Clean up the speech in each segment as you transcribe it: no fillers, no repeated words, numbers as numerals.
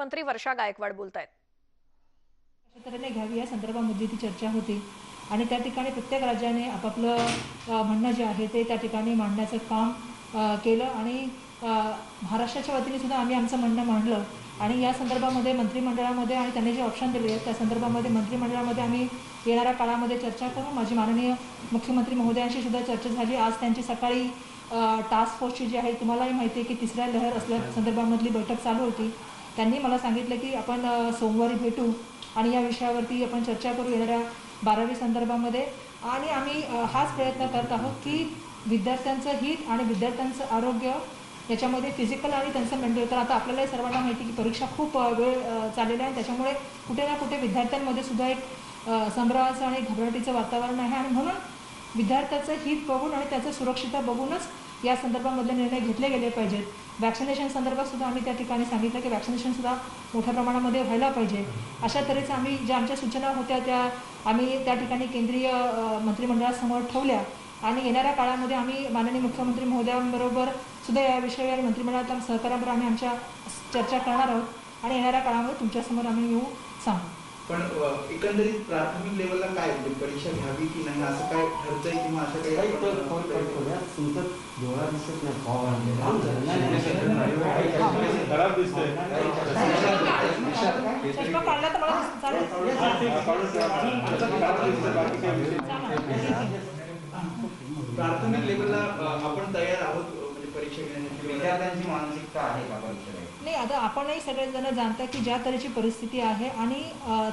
मुख्यमंत्री वर्षा गायकवाड बोलतायत। अशा तऱ्हेने घ्यावी या संदर्भामध्ये ती चर्चा होती आणि त्या ठिकाणी प्रत्येक राज्याने आपापलं म्हणणं जे आहे ते त्या ठिकाणी मांडण्याचं काम केलं आणि महाराष्ट्राच्या वतीने सुद्धा आम्ही आमचं म्हणणं मांडलं आणि या संदर्भामध्ये मंत्रिमंडळामध्ये आणि त्यांनी जे ऑप्शन दिले आहेत त्या संदर्भामध्ये मंत्रिमंडळामध्ये आम्ही येणाऱ्या काळामध्ये चर्चा करू। माझी माननीय मुख्यमंत्री महोदयांशी सुद्धा चर्चा झाली। आज त्यांची सकाळी टास्क फोर्सची जी आहे तुम्हालाही माहिती आहे की तिसऱ्या लहर असल्या संदर्भामधली बैठक चालू होती। त्यांनी मला सांगितलं की आपण सोमवारी भेटू आणि या विषयावरती आपण चर्चा करू येणाऱ्या 12वी संदर्भामध्ये आणि आम्ही हाच प्रयत्न करत आहोत की विद्यार्थ्यांचं हित आणि विद्यार्थ्यांचं आरोग्य याच्यामध्ये फिजिकल आणि त्यांचं मेंटल। तर आता आपल्यालाही सर्वांना माहिती की परीक्षा खूप वेळ चाललेला आहे, त्याच्यामुळे कुठे ना कुठे विद्यार्थ्यांमध्ये सुद्धा एक संभ्रमाचं आणि घबराटीचं वातावरण आहे आणि म्हणून विद्यार्थ्याचं हित बघून आणि त्याचं सुरक्षितता बघूनच या संदर्भामधले निर्णय घेतले गेले पाहिजेत। वॅक्सिनेशन संदर्भात सुद्धा आम्ही त्या ठिकाणी सांगितलं की वॅक्सिनेशन सुद्धा मोठ्या प्रमाणामध्ये व्हायला पाहिजे। अशा तऱ्हेचं आम्ही ज्या आमच्या सूचना होत्या त्या आम्ही त्या ठिकाणी केंद्रीय मंत्रिमंडळासमोर ठेवल्या आणि येणाऱ्या काळामध्ये आम्ही माननीय मुख्यमंत्री महोदयांबरोबर सुद्धा या विषयावर आणि मंत्रिमंडळाच्या सहकार्याबरोबर आम्ही आमच्या चर्चा करणार आहोत आणि येणाऱ्या काळामध्ये तुमच्यासमोर आम्ही येऊ सांगू। पण एकंदरीत प्राथमिक लेवलला काय परीक्षा घ्यावी की नाही असं काय ठरतंय किंवा असं काही तुमचं डोळा दिसत चष्मा काढला तर मला चालेल। प्राथमिक लेवलला आपण तयार आहोत म्हणजे परीक्षा घेण्यासाठी विद्यार्थ्यांची मानसिकता आहे का परीक्षा नाही। आता आपणही सगळेजण जाणता की ज्या तऱ्हेची परिस्थिती आहे आणि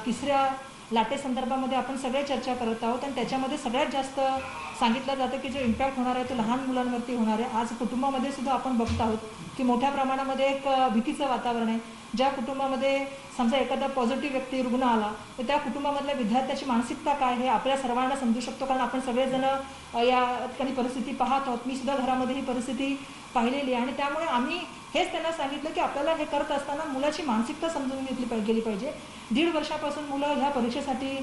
तिसऱ्या लाटे संदर्भामध्ये आपण सगळे चर्चा करत आहोत आणि त्याच्यामध्ये सगळ्यात जास्त सांगितलं जातं की जो इम्पॅक्ट होणार आहे तो लहान मुलांवरती होणार आहे। आज कुटुंबामध्ये सुद्धा आपण बघत आहोत की मोठ्या प्रमाणामध्ये एक भीतीचं वातावरण आहे। ज्या कुटुंबामध्ये समजा एखादा पॉझिटिव्ह व्यक्ती रुग्ण आला तर त्या कुटुंबामधल्या विद्यार्थ्याची मानसिकता काय हे आपल्या सर्वांना समजू शकतो, कारण आपण सगळेजण या ठिकाणी परिस्थिती पाहत आहोत। मी सुद्धा घरामध्ये ही परिस्थिती पाहिलेली आहे आणि त्यामुळे आम्ही हेच त्यांना सांगितलं की आपल्याला हे करत असताना मुलाची मानसिकता समजून गेली पाहिजे। 1.5 वर्षापासून मुलं ह्या परीक्षेसाठी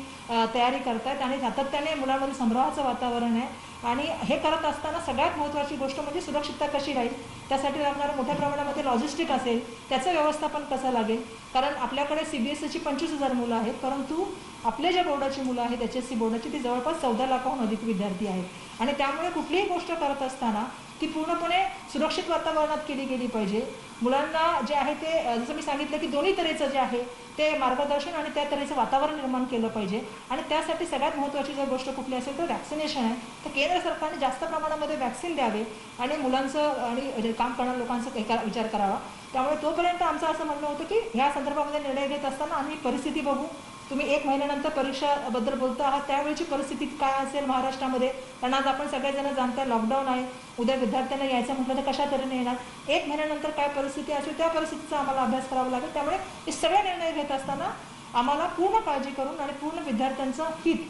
तयारी करत आहेत आणि सातत्याने मुलांमध्ये संभ्रमाचं वातावरण आहे आणि हे करत असताना सगळ्यात महत्त्वाची गोष्ट म्हणजे सुरक्षितता कशी राहील, त्यासाठी लागणारं मोठ्या प्रमाणामध्ये लॉजिस्टिक असेल, त्याचं व्यवस्थापन कसं लागेल। कारण आपल्याकडे CBSEची 25,000 मुलं आहेत, परंतु आपले जे बोर्डाची मुलं आहेत HSC बोर्डाची ती जवळपास 14 लाखाहून अधिक विद्यार्थी आहेत आणि त्यामुळे कुठलीही गोष्ट करत असताना ती पूर्णपणे सुरक्षित वातावरणात केली गेली पाहिजे। मुलांना जे आहे ते जसं मी सांगितलं की दोन्ही तऱ्हेचं जे आहे ते मार्गदर्शन आणि त्या तऱ्हेचं वातावरण निर्माण केलं पाहिजे आणि त्यासाठी सगळ्यात महत्त्वाची जर गोष्ट कुठली असेल तर वॅक्सिनेशन आहे। तर केंद्र सरकारने जास्त प्रमाणामध्ये वॅक्सिन द्यावे आणि मुलांचं आणि काम करणाऱ्या लोकांचा विचार करावा। त्यामुळे तोपर्यंत आमचं असं म्हणणं होतं की ह्या संदर्भामध्ये निर्णय घेत असताना आम्ही परिस्थिती बघू। तुम्ही 1 महिन्यानंतर परीक्षाबद्दल बोलता आहात, त्यावेळेची परिस्थिती काय असेल महाराष्ट्रामध्ये, कारण आज आपण सगळेजण जाणताय लॉकडाऊन आहे, उद्या विद्यार्थ्यांना यायचं म्हटलं तर कशा तऱ्हेने येणार, 1 महिन्यानंतर काय परिस्थिती असेल त्या परिस्थितीचा आम्हाला अभ्यास करावा लागेल। त्यामुळे हे सगळे निर्णय घेत असताना आम्हाला पूर्ण काळजी करून आणि पूर्ण विद्यार्थ्यांचं हित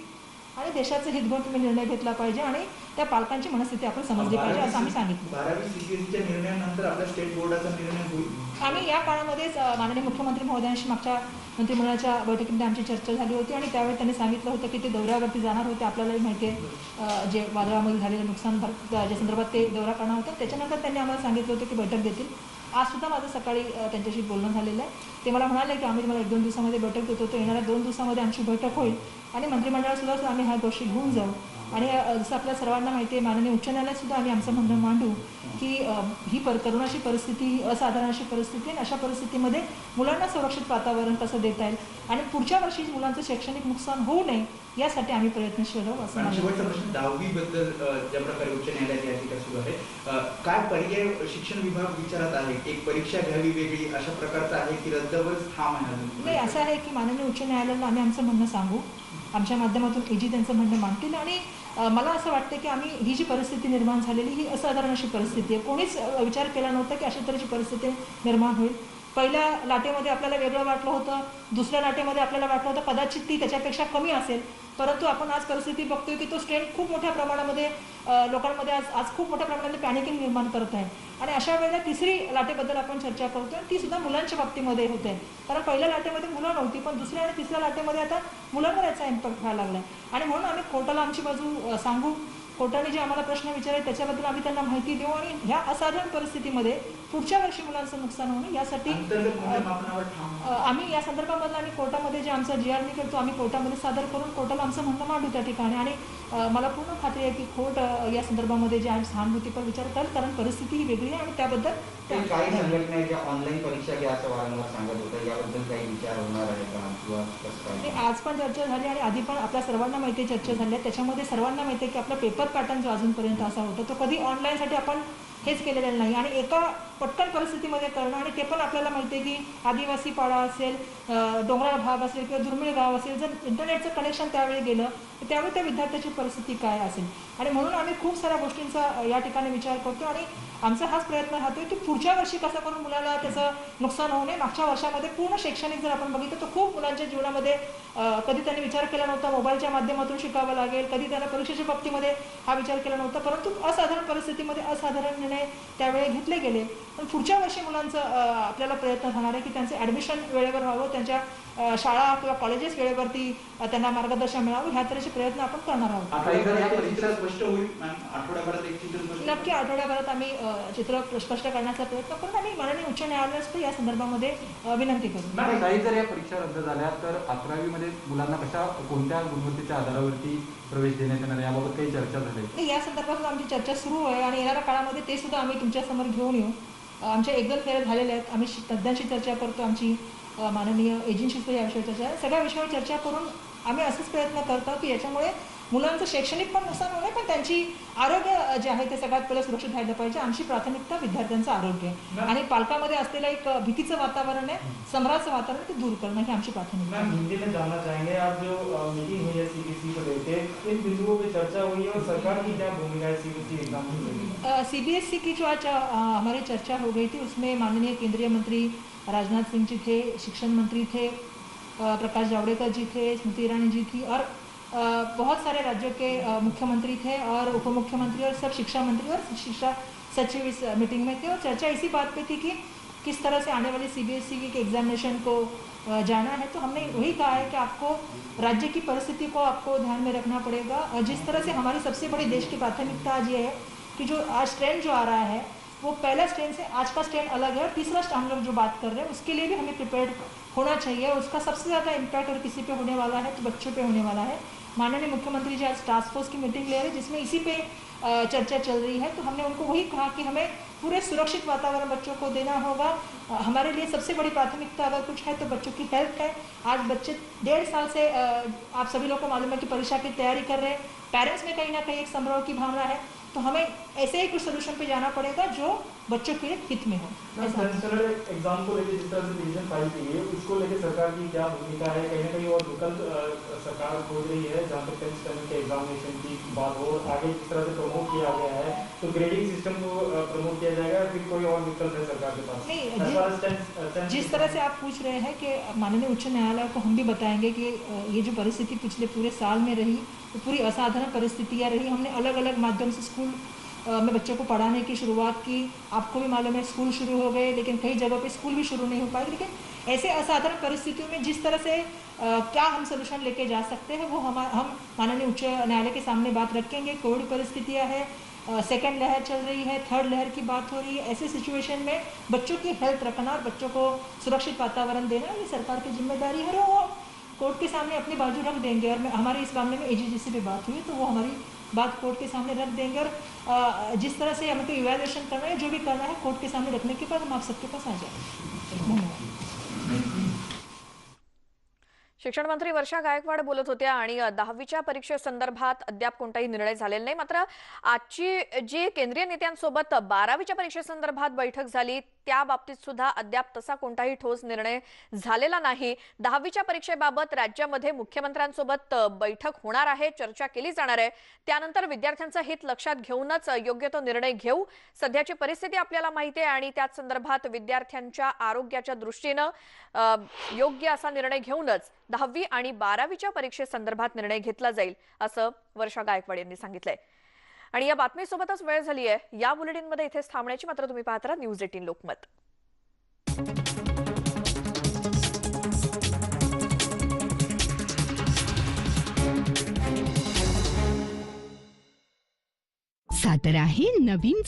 आणि देशाचं हित घेऊन तुम्ही निर्णय घेतला पाहिजे आणि त्या पालकांची मनस्थिती आपण समजली पाहिजे असं आम्ही सांगितलं। 12वी CBSEच्या निर्णयानंतर आपल्या स्टेट बोर्डाचा निर्णय होईल। आम्ही या काळामध्येच माननीय मुख्यमंत्री महोदयांशी मागच्या मंत्रिमंडळाच्या बैठकीमध्ये आमची चर्चा झाली होती आणि त्यावेळी त्यांनी सांगितलं होतं की ते दौऱ्यावरती जाणार होते। आपल्यालाही माहिती आहे जे वादळामध्ये झालेलं नुकसान ज्या संदर्भात ते दौरा करणार होते, त्याच्यानंतर त्यांनी आम्हाला सांगितलं होतं की बैठक देतील। आज सुद्धा माझं सकाळी त्यांच्याशी बोलणं झालेलं आहे। ते मला म्हणाले की आम्ही तुम्हाला 1-2 दिवसामध्ये बैठक देतो, तर येणाऱ्या 2 दिवसामध्ये आमची बैठक होईल आणि मंत्रिमंडळासुद्धा आम्ही ह्या गोष्टी घेऊन जाऊ आणि जसं आपल्या सर्वांना माहिती आहे माननीय उच्च न्यायालयातसुद्धा आम्ही आमचं म्हणणं मांडू की ही करोनाची परिस्थिती ही असाधारण अशी परिस्थिती आहे। अशा परिस्थितीमध्ये मुलांना सुरक्षित वातावरण कसं देता येईल आणि पुढच्या वर्षी मुलांचं शैक्षणिक नुकसान होऊ नये यासाठी आम्ही प्रयत्नशील आहोत असं मला शेवटचा प्रश्न 10वी बद्दल ज्या प्रकारे उच्च न्यायालयात याचिका सुरू आहे, काय पर्याय शिक्षण विभाग विचारत आहे? एक परीक्षा घ्यावी वेगळी अशा प्रकारचं आहे की रद्दवरच ठाम आहे? नाही, असं आहे की माननीय उच्च न्यायालयाला आम्ही आमचं म्हणणं सांगू, आमच्या माध्यमातून AG त्यांचं म्हणणं मांडतील आणि मला असं वाटतं की आम्ही ही जी परिस्थिती निर्माण झालेली ही असाधारण अशी परिस्थिती आहे। कोणीच विचार केला नव्हता की अशा तऱ्हेची परिस्थिती निर्माण होईल। पहिल्या लाटेमध्ये आपल्याला वेगळं वाटलं होतं, दुसऱ्या लाटेमध्ये आपल्याला वाटलं होतं कदाचित ती त्याच्यापेक्षा कमी असेल, परंतु आपण आज परिस्थिती बघतोय की तो स्ट्रेन खूप मोठ्या प्रमाणामध्ये लोकांमध्ये आज खूप मोठ्या प्रमाणामध्ये पॅनिकिंग निर्माण करत आहे आणि अशा वेळेला तिसरी लाटेबद्दल आपण चर्चा करतोय, ती सुद्धा मुलांच्या बाबतीमध्ये होते। कारण पहिल्या लाटेमध्ये मुलं नव्हती, पण दुसऱ्या आणि तिसऱ्या लाटेमध्ये आता मुलांवर याचा इम्पॅक्ट व्हायला लागला आहे आणि म्हणून आम्ही कोर्टाला आमची बाजू सांगू। कोर्टाने जे आम्हाला प्रश्न विचारले त्याच्याबद्दल आम्ही त्यांना माहिती देऊ आणि ह्या असाधारण परिस्थितीमध्ये पुढच्या वर्षी मुलांचं नुकसान होणं यासाठी आम्ही या संदर्भामधलं आम्ही कोर्टामध्ये जे आमचा GR निघतो आम्ही कोर्टामध्ये सादर करून कोर्टाला आमचं म्हणणं मांडू त्या ठिकाणी. आणि मला पूर्ण खात्री आहे की कोर्ट या संदर्भामध्ये जे आहे सहानुभूतीपर विचार करेल, कारण परिस्थिती ही वेगळी आहे आणि त्याबद्दल ते काही संघटना ज्या ऑनलाईन परीक्षा घ्या असं वारंवार सांगत होतं, याबद्दल काही विचार होणार आहे का किंवा कसं ते काय? आज पण चर्चा झाली आणि आधी पण आपल्या सर्वांना माहिती आहे चर्चा झाली आहे. त्याच्यामध्ये सर्वांना माहिती आहे की आपला पेपर पॅटर्न जो अजूनपर्यंत असा होता तो कधी ऑनलाईनसाठी आपण हेच केलेलं नाही. आणि एका पटकन परिस्थितीमध्ये करणं, आणि ते पण आपल्याला माहिती आहे की आदिवासी पाडा असेल, डोंगराळ भाग असेल किंवा दुर्मिळ गाव असेल, जर इंटरनेटचं कनेक्शन त्यावेळी गेलं तर त्यावेळी त्या विद्यार्थ्याची परिस्थिती काय असेल. आणि म्हणून आम्ही खूप साऱ्या गोष्टींचा या ठिकाणी विचार करतो आणि आमचा हाच प्रयत्न राहतो की पुढच्या वर्षी कसं करून मुलाला त्याचं नुकसान होऊ नये. मागच्या वर्षामध्ये पूर्ण शैक्षणिक जर आपण बघितलं तर खूप मुलांच्या जीवनामध्ये कधी त्यांनी विचार केला नव्हता मोबाईलच्या माध्यमातून शिकावं लागेल, कधी त्यांना परीक्षेच्या बाबतीमध्ये हा विचार केला नव्हता, परंतु असाधारण परिस्थितीमध्ये असाधारण निर्णय त्यावेळी घेतले गेले. पण पुढच्या वर्षी मुलांचं आपल्याला प्रयत्न राहणार आहे की त्यांचे ॲडमिशन वेळेवर व्हावं, त्यांच्या शाळा किंवा कॉलेजेस वेळेवरती त्यांना मार्गदर्शन मिळावं, ह्या तऱ्हेचे प्रयत्न आपण करणार आहोत. चित्र स्पष्ट होईल मॅम, आठवड्याभरात एक चित्र स्पष्ट होईल? नक्की आठवड्याभरात आम्ही चित्र स्पष्ट करण्याचा प्रयत्न करून आम्ही माननीय उच्च न्यायालयास या संदर्भामध्ये विनंती करू. मॅडम, काही जर या परीक्षा रद्द झाल्या तर 11वी मध्ये मुलांना कोणत्या गुणवत्तेच्या आधारावरती प्रवेश देण्यात येणार याबाबत काही चर्चा झाली? या संदर्भात आमची चर्चा सुरू आहे आणि येणाऱ्या काळामध्ये ते सुद्धा आम्ही तुमच्यासमोर घेऊन येऊ. आमच्या 1-2 फेऱ्या झालेल्या आहेत. आम्ही तज्ज्ञांशी चर्चा करतो, आमची माननीय एजन्सीशी या विषयावर चर्चा, सगळ्या विषयावर चर्चा करून आम्ही असेच प्रयत्न करतो की याच्यामुळे मुलांचं शैक्षणिक पण नुकसान होऊ नये, पण त्यांची आरोग्य जे आहे ते सगळ्यात पहिलं सुरक्षित राहिलं पाहिजे. आमची प्राथमिकता विद्यार्थ्यांचं आरोग्य आहे आणि पालकामध्ये असलेलं एक भीतीचं वातावरण आहे, संभ्राचं वातावरण ते दूर करणं ही आमची प्राथमिकता आहे. हिंदी में जानना चाहेंगे, आज जो मीटिंग हुई है CBSE को लेकर, किन बिंदुओं पे चर्चा हुई है और सरकार की क्या भूमिका है CBSE एग्जाम को लेकर? CBSE की जो आज हमारी चर्चा हो गई थी उसमें माननीय केंद्रीय मंत्री राजनाथ सिंह जी थे, शिक्षण मंत्री थे, प्रकाश जावड़ेकर जी थे, स्मृति ईरानी जी थी और बहुत सारे राज्यों के मुख्यमंत्री थे और उप मुख्यमंत्री और सब शिक्षा मंत्री और शिक्षा सचिव इस मीटिंग में थे. और चर्चा इसी बात पे थी कि किस तरह से आने वाली CBSE के एग्जामिनेशन को जाना है. तो हमने वही कहा है कि आपको राज्य की परिस्थिति को आपको ध्यान में रखना पड़ेगा. और जिस तरह से हमारी सबसे बड़ी देश की प्राथमिकता आज ये है कि जो आज ट्रेंड जो आ रहा है वो पहला स्ट्रेन से आज का स्ट्रेन अलग है. और तीसरा हम लोग जो बात कर रहे हैं उसके लिए भी हमें प्रिपेयर्ड होना चाहिए. उसका सबसे ज़्यादा इम्पैक्ट अगर किसी पे होने वाला है तो बच्चों पे होने वाला है. माननीय मुख्यमंत्री जी आज टास्क फोर्स की मीटिंग ले रहे हैं जिसमें इसी पे चर्चा चल रही है. तो हमने उनको वही कहा कि हमें पूरे सुरक्षित वातावरण बच्चों को देना होगा. हमारे लिए सबसे बड़ी प्राथमिकता अगर कुछ है तो बच्चों की हेल्थ है. आज बच्चे 1.5 साल से आप सभी लोगों को मालूम है कि परीक्षा की तैयारी कर रहे हैं. पेरेंट्स में कहीं ना कहीं एक संभ्रम की भावना है. तो हमें ऐसे ही कुछ सोल्यूशन पे जाना पड़ेगा जो बच्चों के हित में हो. सेंट्रल एग्जाम को लेकर जिस तरह से पिटीशन फाइल की है उसको लेकर सरकार की क्या भूमिका है? कहीं ना कहीं और विकल्प सरकार खोज रही है जहाँ तक 10th स्टैंडर्ड के एग्जामिनेशन की बात हो. आगे जिस तरह से प्रमोट किया गया है तो ग्रेडिंग सिस्टम को प्रमोट किया जाएगा, फिर कोई और विकल्प है सरकार के पास? नहीं, जिस तरह से आप पूछ रहे हैं कि माननीय उच्च न्यायालय को हम भी बताएंगे कि ये जो परिस्थिति पिछले पूरे साल में रही तो पूरी असाधारण परिस्थितियाँ रही. हमने अलग अलग माध्यम से स्कूल में बच्चों को पढ़ाने की शुरुआत की. आपको भी मालूम है स्कूल शुरू हो गए लेकिन कई जगहों पे स्कूल भी शुरू नहीं हो पाए. लेकिन ऐसे असाधारण परिस्थितियों में जिस तरह से क्या हम सोल्यूशन लेके जा सकते हैं वो हम माननीय उच्च न्यायालय के सामने बात रखेंगे. कोविड परिस्थितियाँ हैं, सेकेंड लहर चल रही है, थर्ड लहर की बात हो रही है. ऐसे सिचुएशन में बच्चों की हेल्थ रखना और बच्चों को सुरक्षित वातावरण देना ये सरकार की जिम्मेदारी है. और वो कोर्ट के सामने अपनी बाजू रख देंगे. और हमारी इस मामले में AGG से भी बात हुई तो वो हमारी बात कोर्ट के सामने रख देंगे. और जिस तरह से हमें इवैल्यूएशन करना है, जो भी करना है कोर्ट के सामने रखने के बाद हम आप सबके पास आ जाएंगे. धन्यवाद. शिक्षण मंत्री वर्षा गायकवाड बोलत होत्या आणि 10वीच्या परीक्षेसंदर्भात अद्याप कोणताही निर्णय झालेला नाही. मात्र आजची जी केंद्रीय नेत्यांसोबत 12वीच्या परीक्षेसंदर्भात बैठक झाली त्या बाबतीत सुद्धा अद्याप तसा कोणताही ठोस निर्णय झालेला नाही. 10वीच्या परीक्षेबाबत राज्यामध्ये मुख्यमंत्र्यांसोबत बैठक होणार आहे, चर्चा केली जाणार आहे. त्यानंतर विद्यार्थ्यांचं हित लक्षात घेऊनच योग्य तो निर्णय घेऊ. सध्याची परिस्थिती आपल्याला माहिती आहे आणि त्याच संदर्भात विद्यार्थ्यांच्या आरोग्याच्या दृष्टीने योग्य असा निर्णय घेऊनच 10वी आणि 12वीच्या परीक्षेसंदर्भात निर्णय घेतला जाईल असं वर्षा गायकवाड यांनी सांगितलंय. आणि या बातमीसोबतच वेळ झाली आहे या बुलेटिनमध्ये इथेच थांबण्याची. मात्र तुम्ही पाहत राहा न्यूज 18 लोकमत. सातारा हे नवीन